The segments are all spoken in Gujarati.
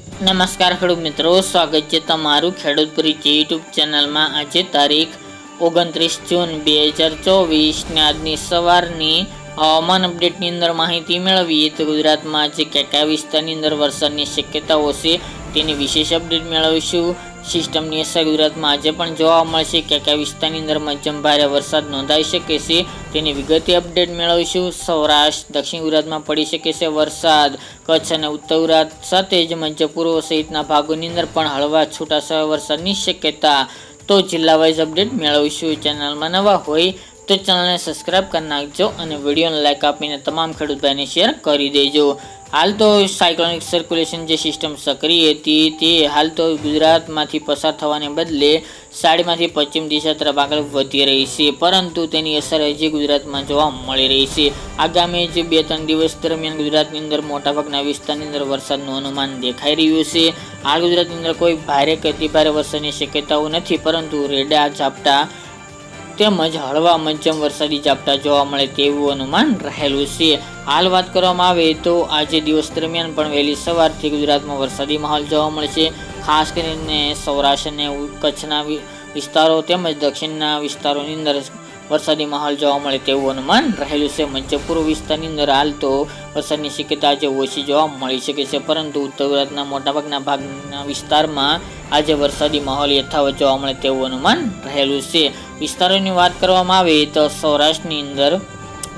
નમસ્કાર ખેડૂત મિત્રો, સ્વાગત છે તમારું ખેડૂત પરિચય યુટ્યુબ ચેનલમાં। આજે તારીખ 29 જૂન 2024 ને આજની સવારની હવામાન અપડેટની અંદર માહિતી મેળવીએ તો ગુજરાતમાં આજે કયા વિસ્તારની અંદર વરસાદની શક્યતાઓ છે તેની વિશેષ અપડેટ મેળવીશું। સિસ્ટમની અસર ગુજરાતમાં આજે પણ જોવા મળશે, કયા વિસ્તારની અંદર મધ્યમ ભારે વરસાદ નોંધાઈ શકે છે તેની વિગતે અપડેટ મેળવીશું। સૌરાષ્ટ્ર દક્ષિણ ગુજરાતમાં પડી શકે છે વરસાદ, કચ્છ અને ઉત્તર ગુજરાત સાથે જ મધ્ય પૂર્વ સહિતના ભાગોની અંદર પણ હળવા છૂટાછવાયા વરસાદની શક્યતા। તો જિલ્લા વાઇઝ અપડેટ મેળવીશું। ચેનલમાં નવા હોય તો ચેનલને સબસ્ક્રાઇબ કરી નાખજો અને વિડીયોને લાઇક આપીને તમામ ખેડૂત ભાઈને શેર કરી દેજો। હાલ તો સાયક્લોનિક સર્ક્યુલેશન જે સિસ્ટમ સક્રિય હતી તે હાલ તો ગુજરાતમાંથી પસાર થવાને બદલે સાડીમાંથી પશ્ચિમ દિશા તરફ આગળ વધી રહી છે, પરંતુ તેની અસર હજી ગુજરાતમાં જોવા મળી રહી છે। આગામી જે 2-3 દિવસ દરમિયાન ગુજરાતની અંદર મોટાભાગના વિસ્તારની અંદર વરસાદનું અનુમાન દેખાઈ રહ્યું છે। હાલ ગુજરાતની અંદર કોઈ ભારે કે અતિભારે વરસાદની શક્યતાઓ નથી, પરંતુ રેડા ઝાપટા તેમજ હળવા મધ્યમ વરસાદી ઝાપટા જોવા મળે તેવું અનુમાન રહેલું છે। હાલ વાત કરવામાં આવે તો આજે દિવસ દરમિયાન પણ વહેલી સવારથી ગુજરાતમાં વરસાદી માહોલ જોવા મળશે। ખાસ કરીને સૌરાષ્ટ્ર અને કચ્છના વિસ્તારો તેમજ દક્ષિણના વિસ્તારોની અંદર વરસાદી માહોલ જોવા મળે તેવું અનુમાન રહેલું છે। મધ્ય પૂર્વ વિસ્તારની અંદર હાલ તો વરસાદની શક્યતા આજે ઓછી જોવા મળી શકે છે, પરંતુ ઉત્તર ગુજરાતના મોટાભાગના ભાગના વિસ્તારમાં આજે વરસાદી માહોલ યથાવત જોવા મળે તેવું અનુમાન રહેલું છે। વિસ્તારોની વાત કરવામાં આવે તો સૌરાષ્ટ્રની અંદર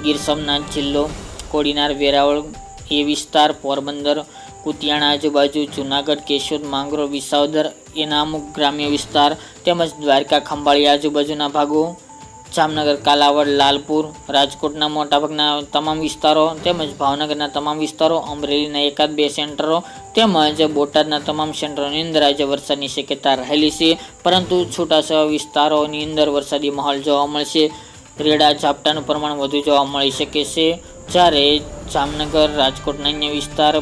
ગીર સોમનાથ જિલ્લો, કોડીનાર, વેરાવળ એ વિસ્તાર, પોરબંદર, કુતિયાણા આજુબાજુ, જુનાગઢ, કેશોદ, માંગરોળ, વિસાવદર એના અમુક ગ્રામ્ય વિસ્તાર તેમજ દ્વારકા, ખંભાળી આજુબાજુના ભાગો, જામનગર, કાલાવડ, લાલપુર, રાજકોટના મોટાભાગના તમામ વિસ્તારો તેમજ ભાવનગરના તમામ વિસ્તારો, અમરેલીના 1-2 સેન્ટરો તેમજ બોટાદના તમામ સેન્ટરોની અંદર આજે વરસાદની શક્યતા રહેલી છે, પરંતુ છૂટાછવાયા વિસ્તારોની અંદર વરસાદી માહોલ જોવા મળશે। રેડા ઝાપટાનું પ્રમાણ વધુ જોવા મળી શકે છે, જ્યારે જામનગર, રાજકોટના અન્ય વિસ્તાર,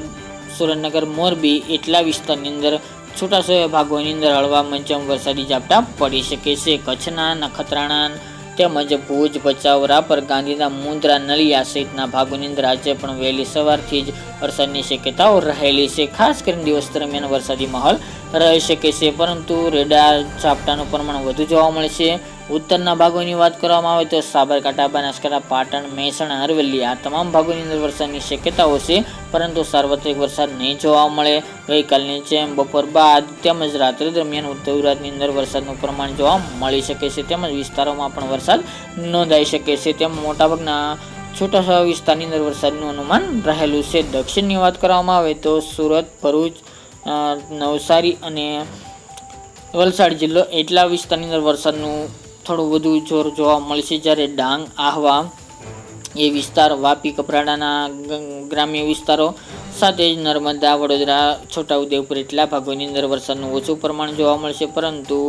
સુરેન્દ્રનગર, મોરબી એટલા વિસ્તારની અંદર છૂટાછવાયા ભાગોની અંદર હળવા મધ્યમ વરસાદી ઝાપટા પડી શકે છે। કચ્છના નખત્રાણા તેમજ ભુજ, ભચાઉ, રાપર, ગાંધીધામ, મુન્દ્રા, નલિયા સહિતના ભાગોની અંદર આજે પણ વહેલી સવારથી જ વરસાદની શક્યતાઓ રહેલી છે। ખાસ કરીને દિવસ દરમિયાન વરસાદી માહોલ રહી શકે છે, પરંતુ રેડા ઝાપટાનું પ્રમાણ વધુ જોવા મળશે। ઉત્તરના ભાગોની વાત કરવામાં આવે તો સાબરકાંઠા, બનાસકાંઠા, પાટણ, મહેસાણા, અરવલ્લી આ તમામ ભાગોની અંદર વરસાદની શક્યતાઓ છે, પરંતુ સાર્વત્રિક વરસાદ નહીં જોવા મળે। ગઈકાલની જેમ બપોર બાદ તેમજ રાત્રે દરમિયાન ઉત્તર ગુજરાતની અંદર વરસાદનું પ્રમાણ જોવા મળી શકે છે, તેમજ વિસ્તારોમાં પણ વરસાદ નોંધાઈ શકે છે, તેમ મોટાભાગના છૂટાછવાયા વિસ્તારની અંદર વરસાદનું અનુમાન રહેલું છે। દક્ષિણની વાત કરવામાં આવે તો સુરત, ભરૂચ, નવસારી અને વલસાડ જિલ્લો એટલા વિસ્તારની અંદર વરસાદનું થોડું વધુ જોર જોવા મળશે, જ્યારે ડાંગ, આહવા એ વિસ્તાર, વાપી, કપરાડાના ગ્રામ્ય વિસ્તારો સાથે જ નર્મદા, વડોદરા, છોટાઉદેપુર એટલા ભાગોની અંદર વરસાદનું ઓછું પ્રમાણ જોવા મળશે, પરંતુ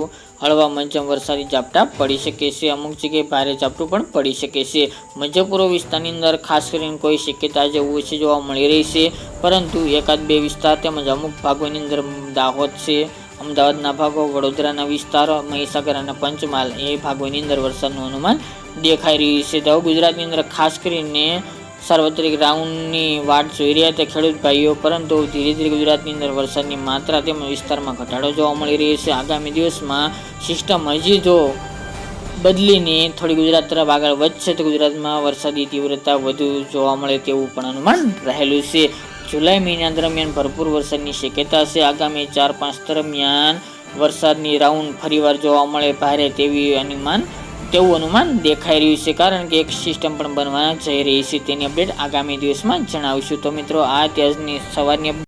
હળવા મધ્યમ વરસાદી ઝાપટા પડી શકે છે, અમુક જગ્યાએ ભારે ઝાપટું પણ પડી શકે છે। મધ્ય પૂર્વ વિસ્તારની અંદર ખાસ કરીને કોઈ શક્યતા આજે ઓછી જોવા મળી રહી છે, પરંતુ 1-2 વિસ્તાર તેમજ અમુક ભાગોની અંદર દાહોદ છે, અમદાવાદના ભાગો, વડોદરાના વિસ્તારો, મહીસાગર અને પંચમહાલ એ ભાગોની અંદર વરસાદનું અનુમાન દેખાઈ રહ્યું છે। તો ગુજરાતની અંદર ખાસ કરીને સાર્વત્રિક રાઉન્ડની વાટ જોઈ રહ્યા હતા ખેડૂત ભાઈઓ, પરંતુ ધીરે ધીરે ગુજરાતની અંદર વરસાદની માત્રા તેમજ વિસ્તારમાં ઘટાડો જોવા મળી રહ્યો છે। આગામી દિવસમાં સિસ્ટમ હજી જો બદલીને થોડી ગુજરાત તરફ આગળ વધશે તો ગુજરાતમાં વરસાદી તીવ્રતા વધુ જોવા મળે તેવું પણ અનુમાન રહેલું છે। જુલાઈ મહિના દરમિયાન ભરપૂર વરસાદની શક્યતા છે। આગામી 4-5 દરમિયાન વરસાદની રાઉન્ડ ફરીવાર જોવા મળે ભારે તેવું અનુમાન દેખાઈ રહ્યું છે, કારણ કે એક સિસ્ટમ પણ બનવા જઈ રહી છે, તેની અપડેટ આગામી દિવસમાં જણાવીશું। તો મિત્રો આ ત્યારની સવારની